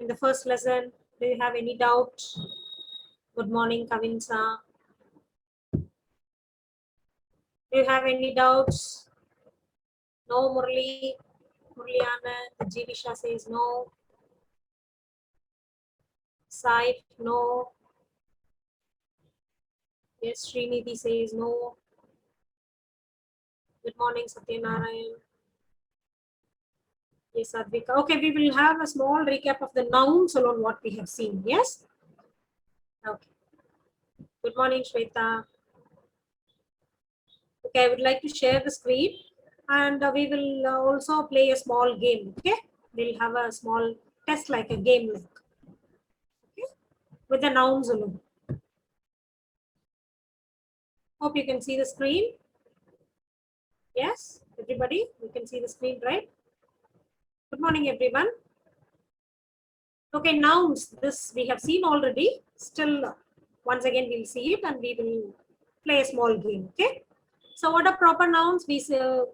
in the first lesson? Do you have any doubt? Good morning, Kavinsa. Do you have any doubts? No, Murli. Murliana, Jivisha says no. Saif, no. Yes, Srinidhi says no. Good morning, Satyanarayan. Yes, Advika. Okay, we will have a small recap of the nouns alone what we have seen. Yes? Okay. Good morning, Shweta. Okay, I would like to share the screen and we will also play a small game. Okay, we'll have a small test like a game like. Okay, with the nouns alone. Hope you can see the screen. Yes, everybody, you can see the screen, right? Good morning, everyone. Okay, nouns. This we have seen already. Still, once again, we'll see it and we will play a small game. Okay. So, what are proper nouns? We saw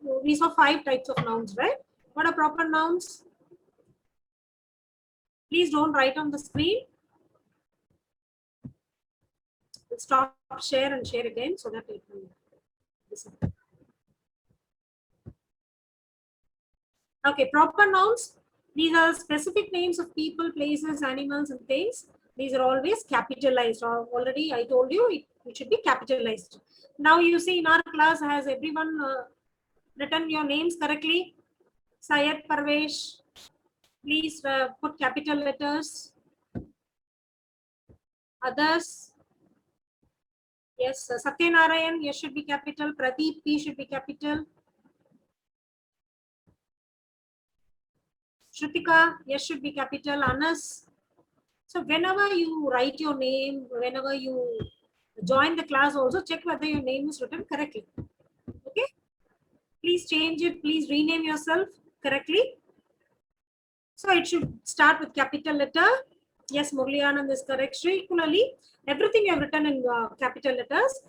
5 types of nouns, right? What are proper nouns? Please don't write on the screen. We'll stop share and share again so that it will disappear. Okay, proper nouns. These are specific names of people, places, animals, and things. These are always capitalized. Already I told you it should be capitalized. Now you see in our class, has everyone written your names correctly? Syed, Parvesh, please put capital letters. Others, yes, Satyanarayan, yes should be capital. Pradeep, P should be capital. Shrutika, yes should be capital. Anas. So whenever you write your name, whenever you join the class, also check whether your name is written correctly. Okay. Please change it. Please rename yourself correctly. So it should start with capital letter. Yes, Murli Anand is correct. Equally, everything you have written in capital letters.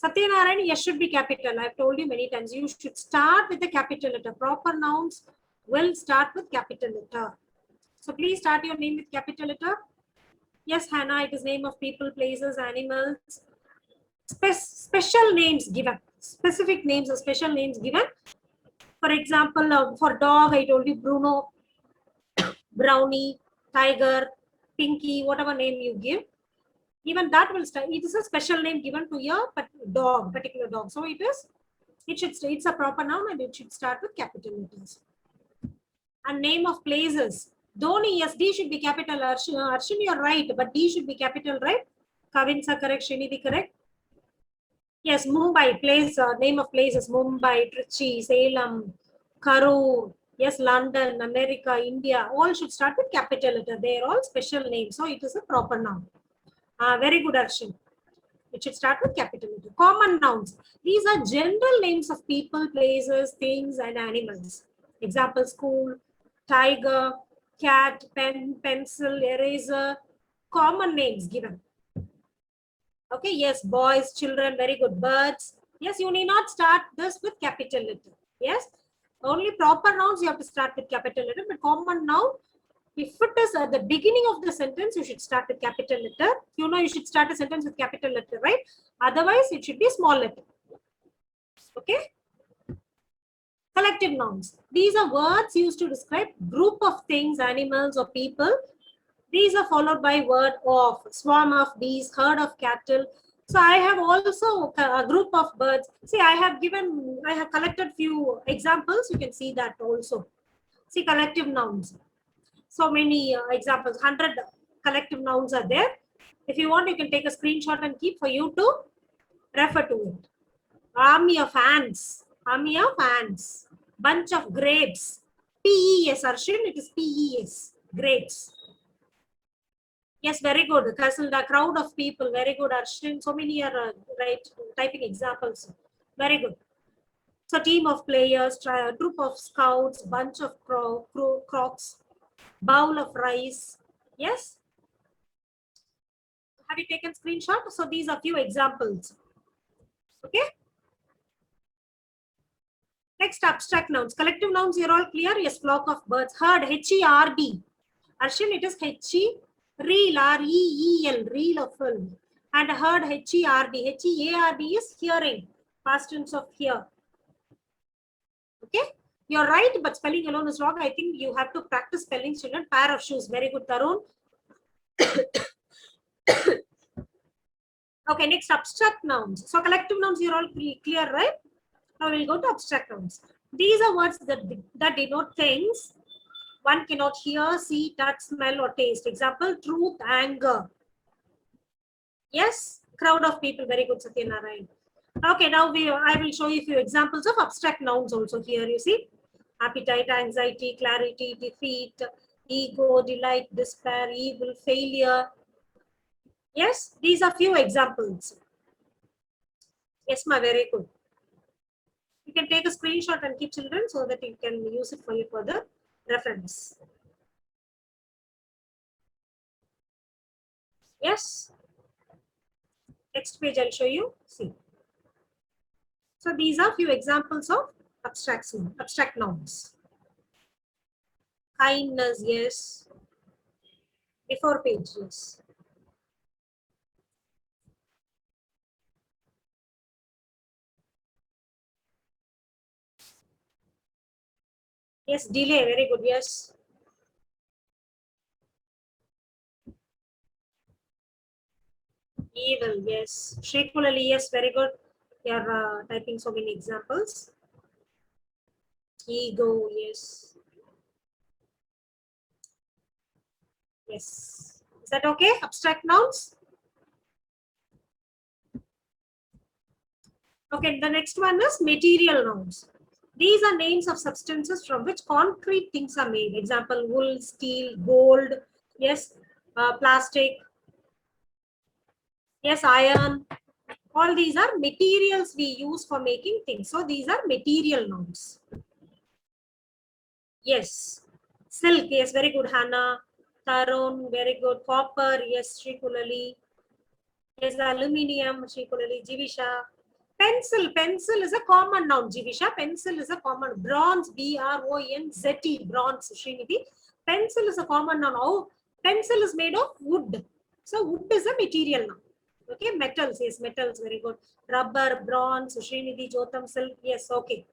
Satyanarayan, yes should be capital. I've told you many times. You should start with the capital letter. Proper nouns will start with capital letter. So please start your name with capital letter. Yes, Hannah, it is name of people, places, animals. Special names given. Specific names or special names given. For example, for dog, I told you Bruno, Brownie, Tiger, Pinky, whatever name you give. Even that will start. It is a special name given to your dog, particular dog. So it's a proper noun and it should start with capital letters. And name of places. Dhoni, yes, D should be capital. Arshin, you're right, but D should be capital, right? Kavinsa correct, Srinidhi correct. Yes, Mumbai, place, name of places, Mumbai, Trichy, Salem, Karur, yes, London, America, India, all should start with capital letter. They are all special names, so it is a proper noun. Very good, Arshin. It should start with capital letter. Common nouns. These are general names of people, places, things, and animals. Example, school, tiger, cat, pen, pencil, eraser. Common names given. Okay, yes, boys, children, very good. Birds. Yes, you need not start this with capital letter. Yes, only proper nouns you have to start with capital letter, but common noun, if it is at the beginning of the sentence, you should start with capital letter. You know, you should start a sentence with capital letter, right? Otherwise, it should be small letter. Okay. Collective nouns. These are words used to describe group of things, animals, or people. These are followed by word of, swarm of bees, herd of cattle. So I have also a group of birds. See, I have collected few examples. You can see that also. See, collective nouns. So many examples, 100 collective nouns are there. If you want, you can take a screenshot and keep for you to refer to it. Army of ants. Army of ants. Bunch of grapes. PES, Arshin, it is PES. Grapes. Yes, very good. The crowd of people, very good, Arshin. So many are typing examples. Very good. So team of players, group of scouts, bunch of crocs, bowl of rice. Yes. Have you taken screenshot? So these are few examples. Okay. Next, abstract nouns. Collective nouns, you're all clear? Yes, flock of birds. Herd, H-E-R-D. Arshin, it is H-E, reel, R-E-E-L, reel of film. And heard, H-E-R-D. H-E-A-R-D is hearing, past tense of hear. Okay, you're right, but spelling alone is wrong. I think you have to practice spelling, children. Pair of shoes. Very good, Tarun. Okay, next abstract nouns. So collective nouns, you're all clear, right? Now we'll go to abstract nouns. These are words that denote things one cannot hear, see, touch, smell, or taste. Example, truth, anger. Yes, crowd of people. Very good, Satyanarayan. Okay, now I will show you a few examples of abstract nouns also here. You see, appetite, anxiety, clarity, defeat, ego, delight, despair, evil, failure. Yes, these are few examples. Yes, ma, very good. You can take a screenshot and keep, children, so that you can use it for your further reference. Yes. Next page I'll show you. See. So these are few examples of abstract nouns. Kindness, yes. Before page, yes. Yes, delay, very good, yes. Evil, yes. Shrikulali, yes, very good. You're typing so many examples. Ego, yes. Yes. Is that okay? Abstract nouns? Okay, the next one is material nouns. These are names of substances from which concrete things are made. Example, wool, steel, gold, yes, plastic, yes, iron. All these are materials we use for making things. So these are material nouns. Yes. Silk, yes, very good, Hannah. Tarun, very good. Copper, yes, Shrikulali. Yes, aluminium, Shrikulali. Jivisha. Pencil is a common noun, Jivisha. Pencil is a common. Bronze, B-R-O-N-Z-E, bronze, Srinidhi. Pencil is a common noun. Oh, pencil is made of wood. So wood is a material noun. Okay, metals, yes, metals, very good. Rubber, bronze, Srinidhi, Jotam, silk, yes, okay.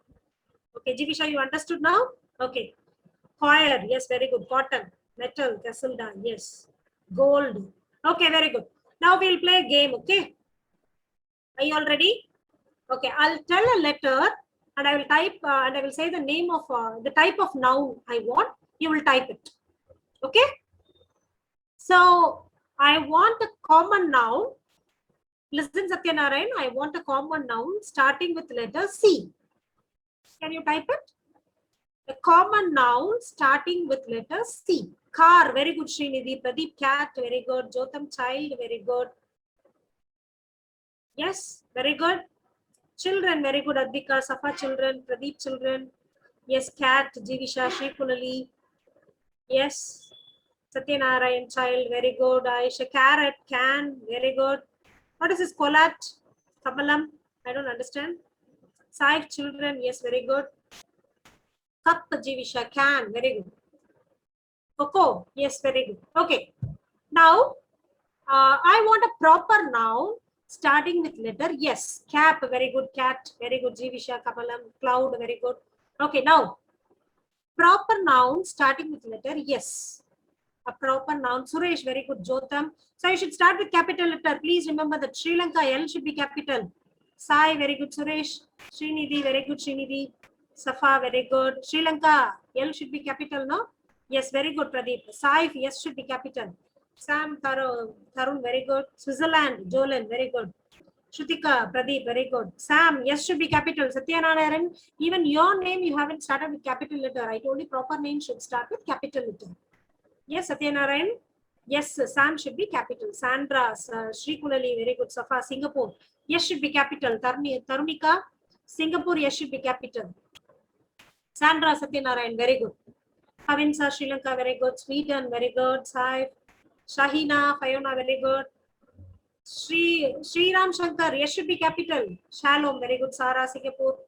Okay, Jivisha, you understood now? Okay. Fire, yes, very good. Cotton, metal, Casilda, yes. Gold. Okay, very good. Now we'll play a game, okay? Are you all ready? Okay, I'll tell a letter and I will type and I will say the name of the type of noun I want. You will type it. Okay? So I want a common noun. Listen, Satyanarayan, I want a common noun starting with letter C. Can you type it? A common noun starting with letter C. Car, very good, Srinidhi. Pradeep, cat, very good. Jotam, child, very good. Yes, very good. Children, very good. Advika, Safa, children. Pradeep, children. Yes, cat, Jivisha, Shrikulali. Yes, Satyanarayan, child, very good. Aisha, carrot, can, very good. What is this? Kolat, Kamalam, I don't understand. Saif, children, yes, very good. Cup, Jivisha, can, very good. Coco, yes, very good. Okay. Now, I want a proper noun starting with letter yes. Cap, very good. Cat, very good. Jivisha, Kamalam, cloud, very good. Okay, now, proper noun starting with letter yes. A proper noun. Suresh, very good. Jotam. So you should start with capital letter. Please remember that Sri Lanka L should be capital. Sai, very good. Suresh. Srinidhi, very good. Srinidhi. Safa, very good. Sri Lanka L should be capital, no? Yes, very good, Pradeep. Saif, yes, should be capital. Sam, Tarun, very good. Switzerland, Jolan, very good. Shrutika, Pradeep, very good. Sam, yes, should be capital. Satyanarayan, even your name you haven't started with capital letter. I told you proper name should start with capital letter. Yes, Satyanarayan. Yes, Sam should be capital. Sandra, Shrikulali, very good. Safa, Singapore. Yes, should be capital. Tarunika, Singapore, yes, should be capital. Sandra, Satyanarayan, very good. Havinsa, Sri Lanka, very good. Sweden, very good. Saif, Shahina, Fiona, very good. Sri Ram Shankar, yes, should be capital. Shalom, very good. Sara, Singapore.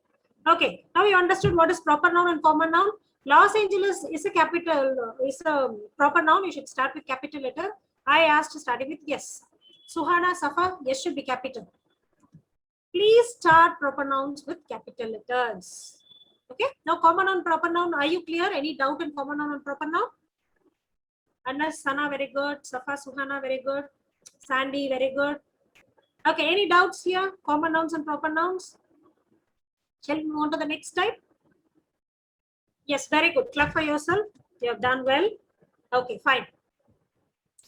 Okay, now you understood what is proper noun and common noun. Los Angeles is a capital, is a proper noun. You should start with capital letter. I asked starting with yes. Suhana, Safa, yes should be capital. Please start proper nouns with capital letters. Okay. Now common noun, proper noun. Are you clear? Any doubt in common noun and proper noun? Anas, Sana, very good. Safa, Suhana, very good. Sandy, very good. Okay. Any doubts here? Common nouns and proper nouns. Shall we move on to the next type? Yes, very good. Clap for yourself. You have done well. Okay, fine.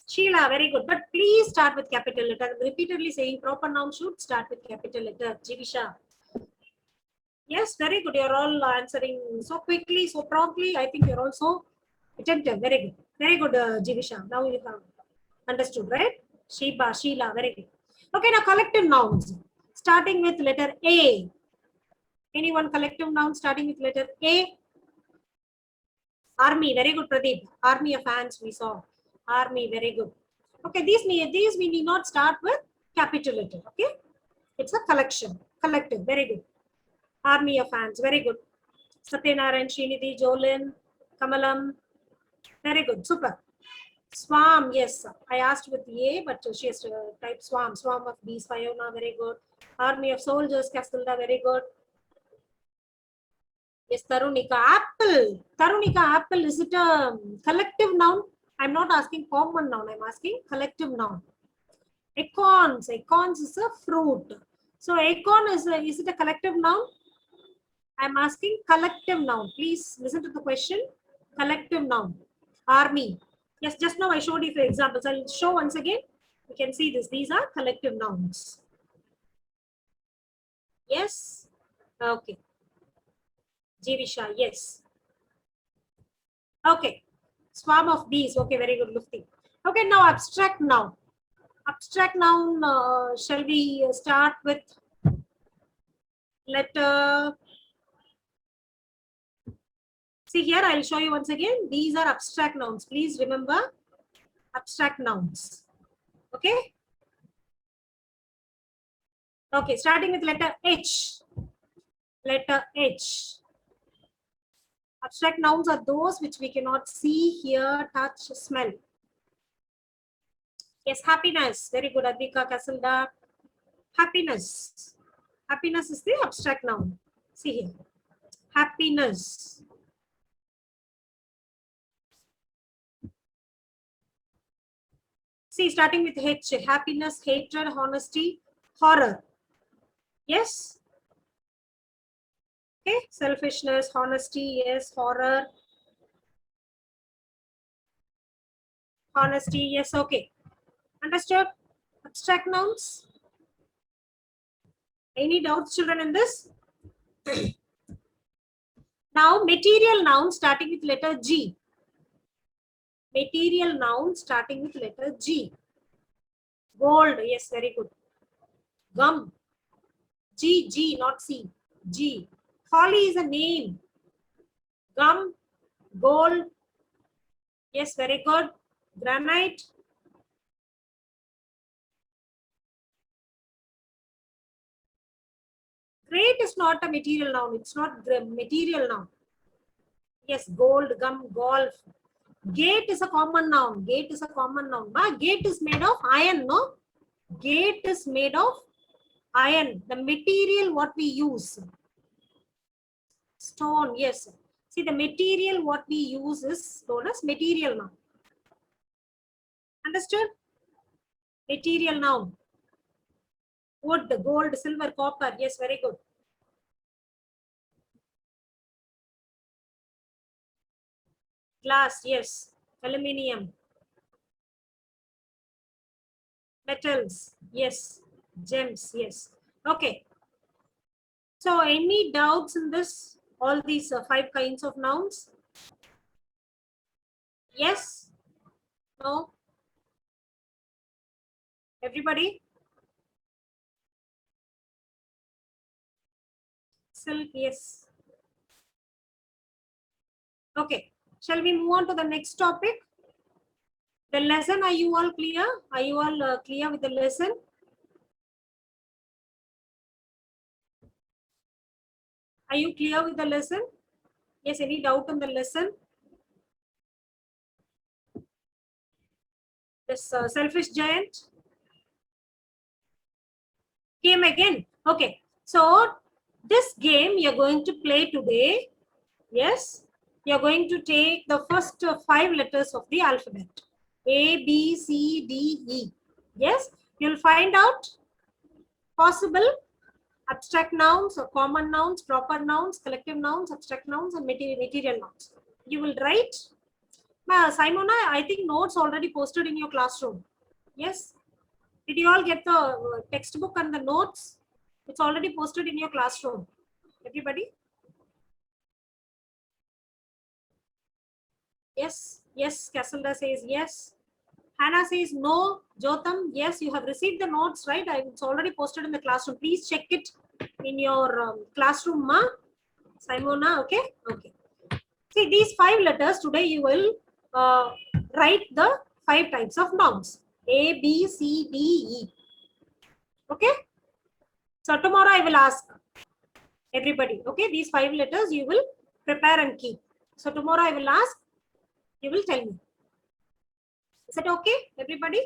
Sheila, very good. But please start with capital letter. I'm repeatedly saying proper noun should start with capital letter. Jivisha. Yes, very good. You're all answering so quickly, so promptly. I think you're also attentive. Very good. Very good, Jivisha. Now you have understood, right? Sheba, Sheila, very good. Okay, now collective nouns. Starting with letter A. Anyone collective noun starting with letter A? Army, very good, Pradeep. Army of ants we saw. Army, very good. Okay, these we need not start with capital letter. Okay, it's a collection, collective, very good. Army of ants, very good. Satyanarayan, Srinidhi, Jolin, Kamalam, very good, super. Swarm, yes, I asked with A, but she has typed swarm. Swarm of bees, Fiona, very good. Army of soldiers, Castilda, very good. Yes, Tarunika. Apple. Tarunika, apple, is it a collective noun? I'm not asking common noun. I'm asking collective noun. Acorns. Acorns is a fruit. So acorn is it a collective noun? I'm asking collective noun. Please listen to the question. Collective noun. Army. Yes, just now I showed you for examples. I'll show once again. You can see this. These are collective nouns. Yes. Okay. Jivisha. Yes. Okay. Swarm of bees. Okay, very good, Lufti. Okay, now abstract noun. Abstract noun, shall we start with letter? See here, I'll show you once again. These are abstract nouns. Please remember abstract nouns. Okay? Okay, starting with letter H. Letter H. Abstract nouns are those which we cannot see, hear, touch, smell. Yes, happiness. Very good, Advika Kasilda. Happiness. Happiness is the abstract noun. See here. Happiness. See, starting with H, happiness, hatred, honesty, horror. Yes? Okay, selfishness, honesty, yes, horror. Honesty, yes, okay. Understood? Abstract nouns? Any doubts, children, in this? Now, material nouns starting with letter G. Material nouns starting with letter G. Gold, yes, very good. Gum. G, G, not C. G. Holly is a name. Gum, gold. Yes, very good. Granite. Great is not a material noun. It's not material noun. Yes, gold, gum, golf. Gate is a common noun. Gate is a common noun. Gate is made of iron, no? Gate is made of iron. The material what we use. Stone, yes. See, the material what we use is known as material noun. Understood? Material noun. Wood, gold, silver, copper. Yes, very good. Glass, yes. Aluminium. Metals, yes. Gems, yes. Okay. So, any doubts in this? All these 5 kinds of nouns? Yes? No? Everybody? Silk, yes. Okay. Shall we move on to the next topic? The lesson, are you all clear? Are you all clear with the lesson? Are you clear with the lesson? Yes, any doubt in the lesson? This selfish giant came again. Okay, so this game you're going to play today. Yes, you're going to take the first 5 letters of the alphabet. A, B, C, D, E. Yes, you'll find out possible abstract nouns or common nouns, proper nouns, collective nouns, abstract nouns, and material nouns. You will write. Simona, I think notes already posted in your classroom. Yes. Did you all get the textbook and the notes? It's already posted in your classroom. Everybody? Yes. Yes. Cassandra says yes. Hannah says no. Jotham, yes, you have received the notes, right? It's already posted in the classroom. Please check it in your classroom, ma. Simona, okay? Okay. See, these 5 letters, today you will write the 5 types of nouns. A, B, C, D, E. Okay? So tomorrow I will ask everybody. Okay? These 5 letters you will prepare and keep. So tomorrow I will ask, you will tell me. Is that okay, everybody?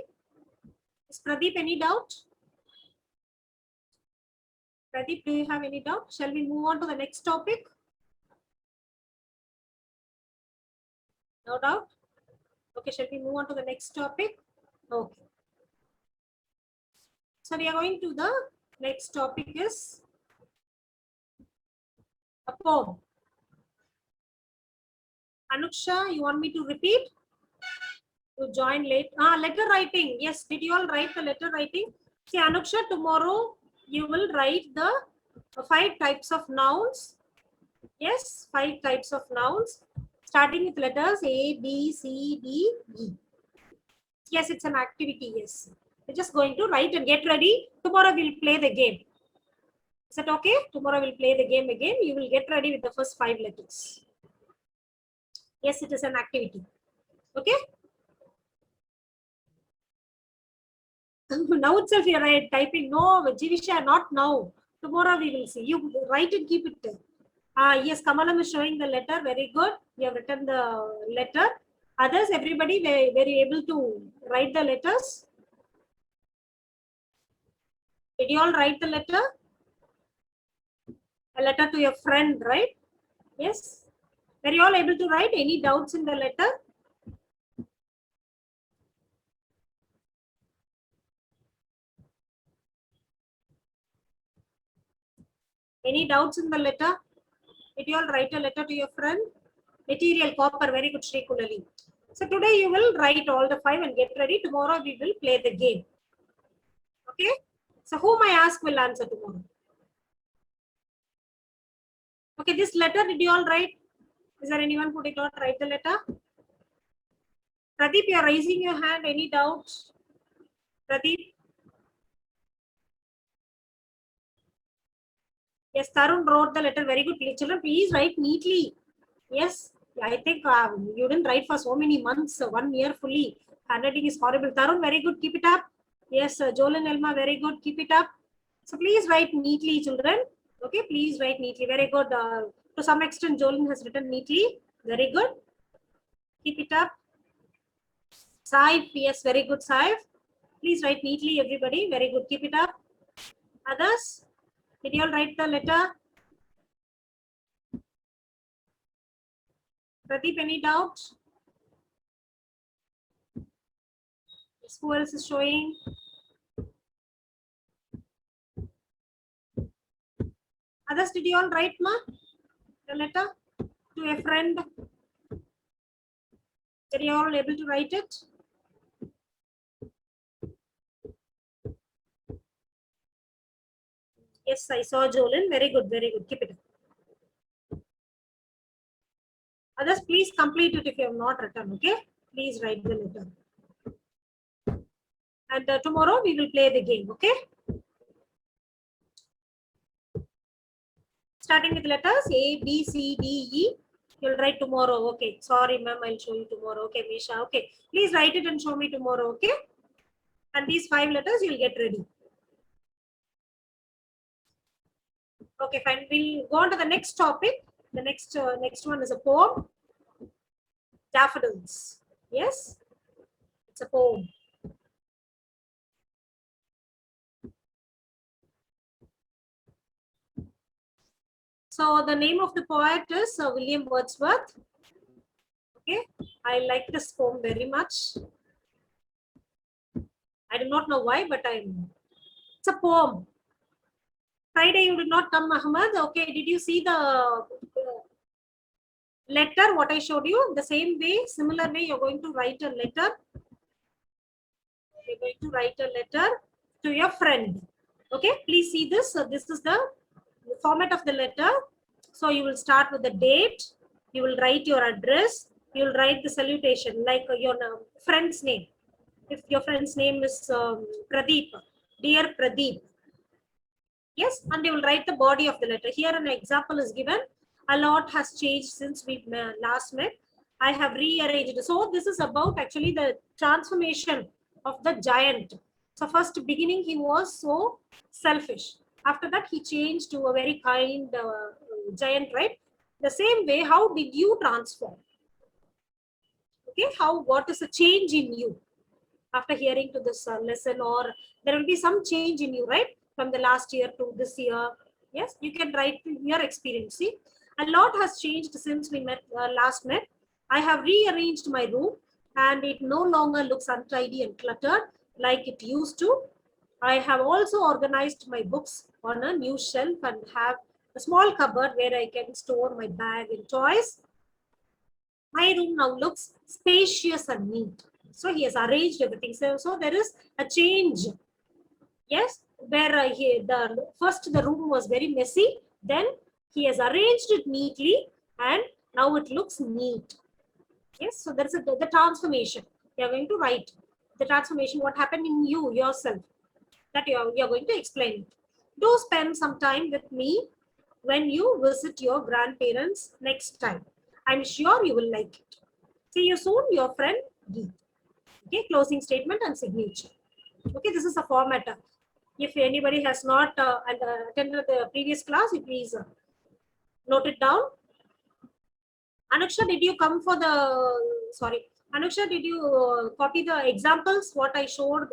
Is Pradeep any doubt? Pradeep, do you have any doubt? Shall we move on to the next topic? No doubt? Okay, shall we move on to the next topic? Okay. So we are going to the next topic is a poem. Anuksha, you want me to repeat? To join late. Letter writing. Yes, did you all write the letter writing? See, Anuksha, tomorrow you will write the 5 types of nouns. Yes, 5 types of nouns, starting with letters A, B, C, D, E. Yes, it's an activity. Yes, we're just going to write and get ready. Tomorrow we'll play the game. Is that okay? Tomorrow we'll play the game again. You will get ready with the first 5 letters. Yes, it is an activity. Okay. Now itself you are typing. No, Jivisha, not now. Tomorrow we will see. You write and keep it. Yes, Kamalam is showing the letter. Very good. You have written the letter. Others, everybody, were you able to write the letters? Did you all write the letter? A letter to your friend, right? Yes. Were you all able to write? Any doubts in the letter? Any doubts in the letter? Did you all write a letter to your friend? Material, copper, very good, Shri Kulali. So today you will write all the 5 and get ready. Tomorrow we will play the game. Okay? So whom I ask will answer tomorrow. Okay, this letter, did you all write? Is there anyone who did not write the letter? Pradeep, you are raising your hand. Any doubts? Pradeep? Yes, Tarun wrote the letter. Very good. Children, please write neatly. Yes, I think you didn't write for so many months, 1 year fully. Handwriting is horrible. Tarun, very good. Keep it up. Yes, Joel and Elma, very good. Keep it up. So please write neatly, children. Okay, please write neatly. Very good. To some extent, Jolin has written neatly. Very good. Keep it up. Saif, yes, very good, Saif. Please write neatly, everybody. Very good. Keep it up. Others, did you all write the letter? Pradeep, any doubts? Yes, who else is showing? Others, did you all write, ma? The letter to a friend? Are you all able to write it? Yes, I saw Jolin. Very good, very good. Keep it up. Others, please complete it if you have not written, okay? Please write the letter. And tomorrow we will play the game, okay? Starting with letters A, B, C, D, E. You'll write tomorrow, okay? Sorry, ma'am, I'll show you tomorrow. Okay, Misha, okay. Please write it and show me tomorrow, okay? And these 5 letters, you'll get ready. Okay, fine. We'll go on to the next topic. The next one is a poem. Daffodils. Yes, it's a poem. So the name of the poet is William Wordsworth. Okay, I like this poem very much. I do not know why, but it's a poem. Friday you did not come, Ahmad. Okay, did you see the letter what I showed you? The same way, similar way, you're going to write a letter. You're going to write a letter to your friend. Okay, please see this. So this is the format of the letter. So you will start with the date. You will write your address. You will write the salutation like your friend's name. If your friend's name is Pradeep, dear Pradeep. Yes, and you will write the body of the letter. Here an example is given. A lot has changed since we last met. I have rearranged. So this is about actually the transformation of the giant. So first beginning he was so selfish. After that he changed to a very kind giant, right? The same way, how did you transform? Okay, what is a change in you after hearing to this lesson, or there will be some change in you, right? From the last year to this year. Yes, you can write your experience. See, a lot has changed since we last met. I have rearranged my room and it no longer looks untidy and cluttered like it used to. I have also organized my books on a new shelf and have a small cupboard where I can store my bag and toys. My room now looks spacious and neat. So he has arranged everything. So there is a change. Yes, where first the room was very messy. Then he has arranged it neatly, and now it looks neat. Yes, so there is the transformation. You are going to write the transformation. What happened in you yourself? That you are going to explain. Do spend some time with me when you visit your grandparents next time. I'm sure you will like it. See you soon, your friend Geet. Okay, closing statement and signature. Okay, this is a formatter. If anybody has not attended the previous class, you please note it down. Anuksha, did you come for the, sorry, Anuksha, did you copy the examples, what I showed,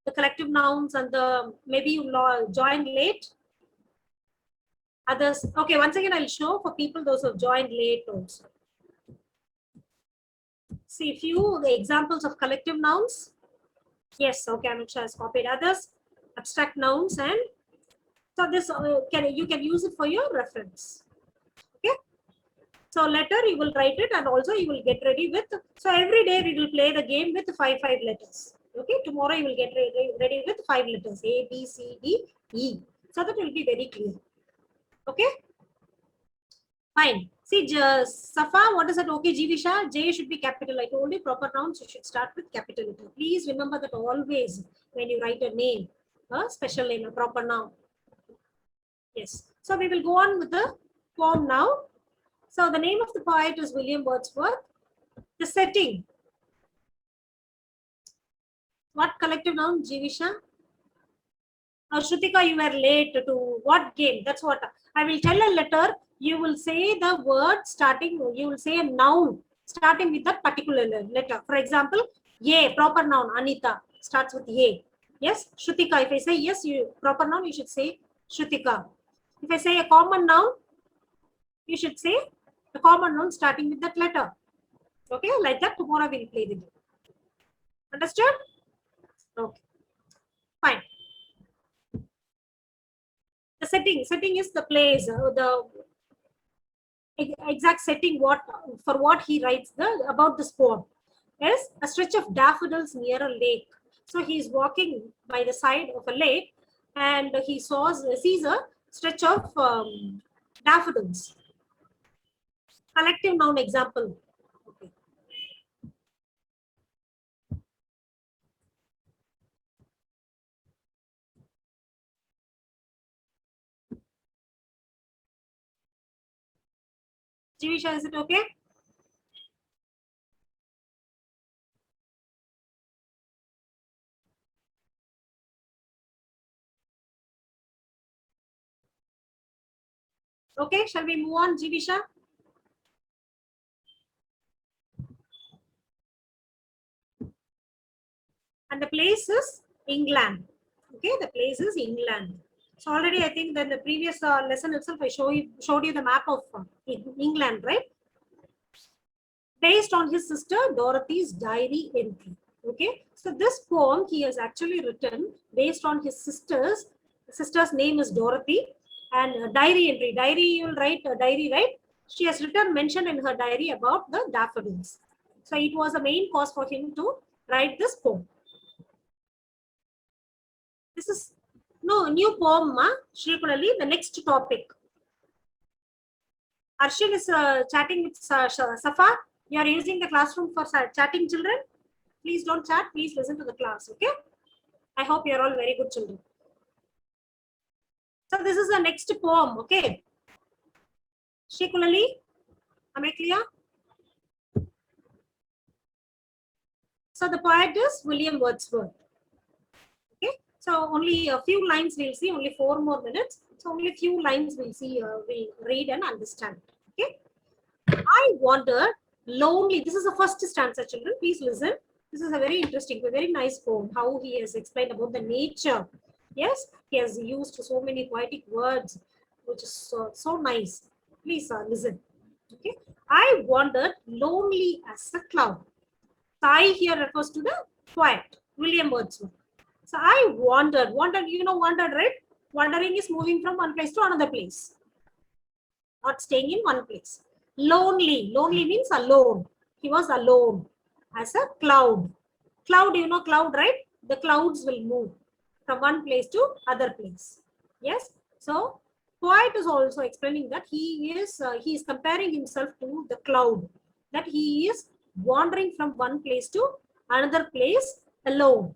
the collective nouns and the, maybe you joined late? Others, okay, once again, I'll show for people, those who have joined late also. See, few the examples of collective nouns. Yes, okay, Anuksha has copied others. Abstract nouns, and so this you can use it for your reference. Okay. So letter you will write it, and also you will get ready with. So every day we will play the game with five letters. Okay. Tomorrow you will get ready with 5 letters: A, B, C, D, E. So that will be very clear. Okay. Fine. See, Safa, what is that? Okay, Jivisha, J should be capital. I told you proper nouns, you should start with capital letter. Please remember that always when you write a name, a special name, a proper noun. Yes. So we will go on with the poem now. So the name of the poet is William Wordsworth. The setting. What collective noun, Jivisha? Shrutika, you were late to what game? That's what I will tell a letter. You will say the word starting, you will say a noun starting with that particular letter. For example, A, proper noun, Anita, starts with A. Yes, Shrutika. If I say yes, you proper noun, you should say Shrutika. If I say a common noun, you should say a common noun starting with that letter. Okay, like that, tomorrow we'll play the game. Understood? Okay, fine. The setting is the place, the exact setting what for what he writes the about this poem is a stretch of daffodils near a lake. So he is walking by the side of a lake, and he sees a stretch of daffodils. Collective noun example. Okay. Jivisha, is it okay? Okay, shall we move on, Jivisha? And the place is England. Okay, the place is England. So already I think that the previous lesson itself I showed you the map of England, right? Based on his sister Dorothy's diary entry. Okay, so this poem he has actually written based on his sister's name is Dorothy, and diary entry. Diary, you'll write a diary, right? She has written mention in her diary about the daffodils. So it was a main cause for him to write this poem. This is no new poem, ma. Shrikulali, the next topic. Arshil is chatting with Safa. You are using the classroom for chatting, children. Please don't chat. Please listen to the class. Okay. I hope you are all very good children. So this is the next poem. Okay. Shrikulali, am I clear? So the poet is William Wordsworth. Okay. So only a few lines we'll see. Only 4 more minutes. So only a few lines we'll see. We'll read and understand. Okay. I wandered lonely. This is the first stanza, children. Please listen. This is a very interesting, a very nice poem. How he has explained about the nature. Yes, he has used so many poetic words, which is so nice. Please listen. Okay. I wandered lonely as a cloud. I here refers to the poet, William Wordsworth. So I wandered. Wandered, you know, wandered, right? Wandering is moving from one place to another place, not staying in one place. Lonely. Lonely means alone. He was alone as a cloud. Cloud, you know, cloud, right? The clouds will move from one place to other place. Yes. So poet is also explaining that he is comparing himself to the cloud, that he is wandering from one place to another place alone.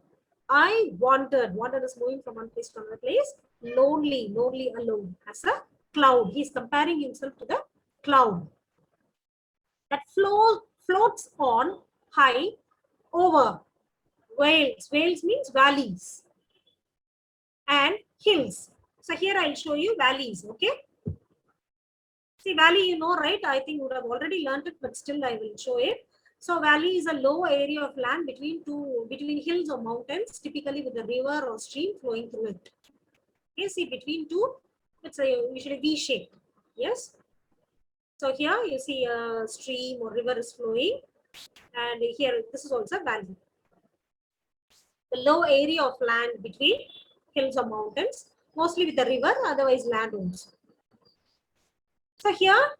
I wandered. Wandered is moving from one place to another place. Lonely, lonely, alone as a cloud. He is comparing himself to the cloud that floats on high over Wales. Wales means valleys and hills. So here I'll show you valleys. Okay. See, valley, you know, right? I think you would have already learned it, but still I will show it. So valley is a low area of land between hills or mountains, typically with a river or stream flowing through it. Okay, see between two, it's usually V shape. Yes. So here you see a stream or river is flowing, and here this is also a valley. The low area of land between hills or mountains, mostly with the river, otherwise land also. So here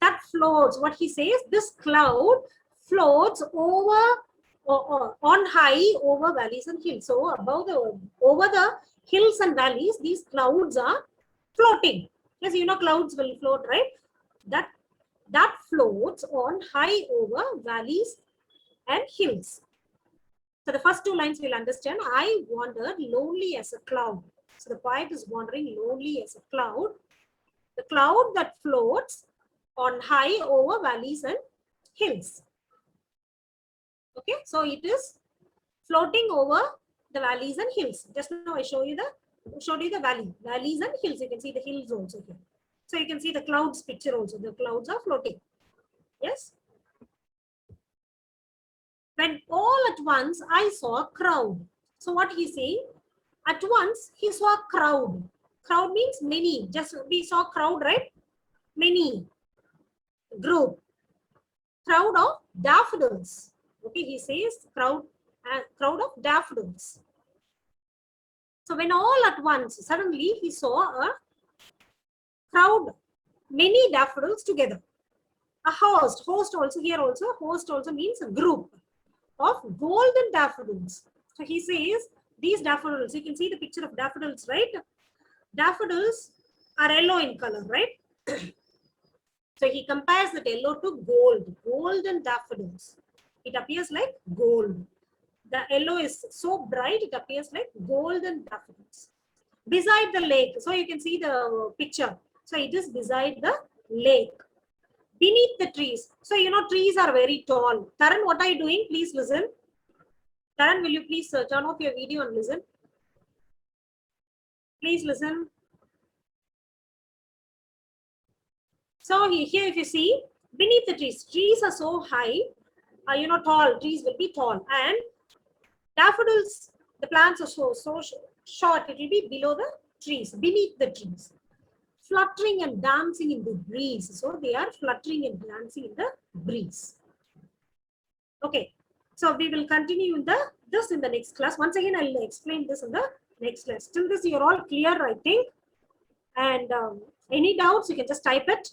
that floats, what he says, this cloud floats on high over valleys and hills. So over the hills and valleys, these clouds are floating. Yes, you know clouds will float, right? That floats on high over valleys and hills. So the first 2 lines we'll understand. I wandered lonely as a cloud. So the poet is wandering lonely as a cloud. The cloud that floats on high over valleys and hills. Okay, so it is floating over the valleys and hills. Just now I showed you the valleys and hills. You can see the hills also here. So you can see the clouds picture also. The clouds are floating. Yes. When all at once I saw a crowd. So what he's saying? At once he saw a crowd. Crowd means many. Just we saw crowd, right? Many. Group. Crowd of daffodils. Okay, he says crowd of daffodils. So when all at once, suddenly he saw a crowd, many daffodils together. A host also here also, host also means a group of golden daffodils. So he says these daffodils, you can see the picture of daffodils, right? Daffodils are yellow in color, right? So he compares the yellow to gold, golden daffodils. It appears like gold. The yellow is so bright, it appears like golden daffodils. Beside the lake, so you can see the picture. So it is beside the lake. Beneath the trees. So, you know, trees are very tall. Taran, what are you doing? Please listen. Taran, will you please turn off your video and listen? Please listen. So here if you see, beneath the trees are so high, tall, trees will be tall. And daffodils, the plants are so short, it will be below the trees, beneath the trees. Fluttering and dancing in the breeze. So they are fluttering and dancing in the breeze. Okay. So we will continue in this in the next class. Once again, I will explain this in the next class. Till this, you're all clear, I think. And any doubts, you can just type it.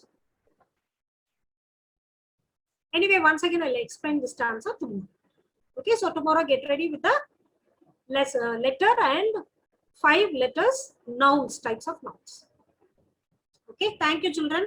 Anyway, once again, I'll explain this stanza tomorrow. Okay, so tomorrow get ready with the letter and 5 letters, nouns, types of nouns. Okay, thank you, children.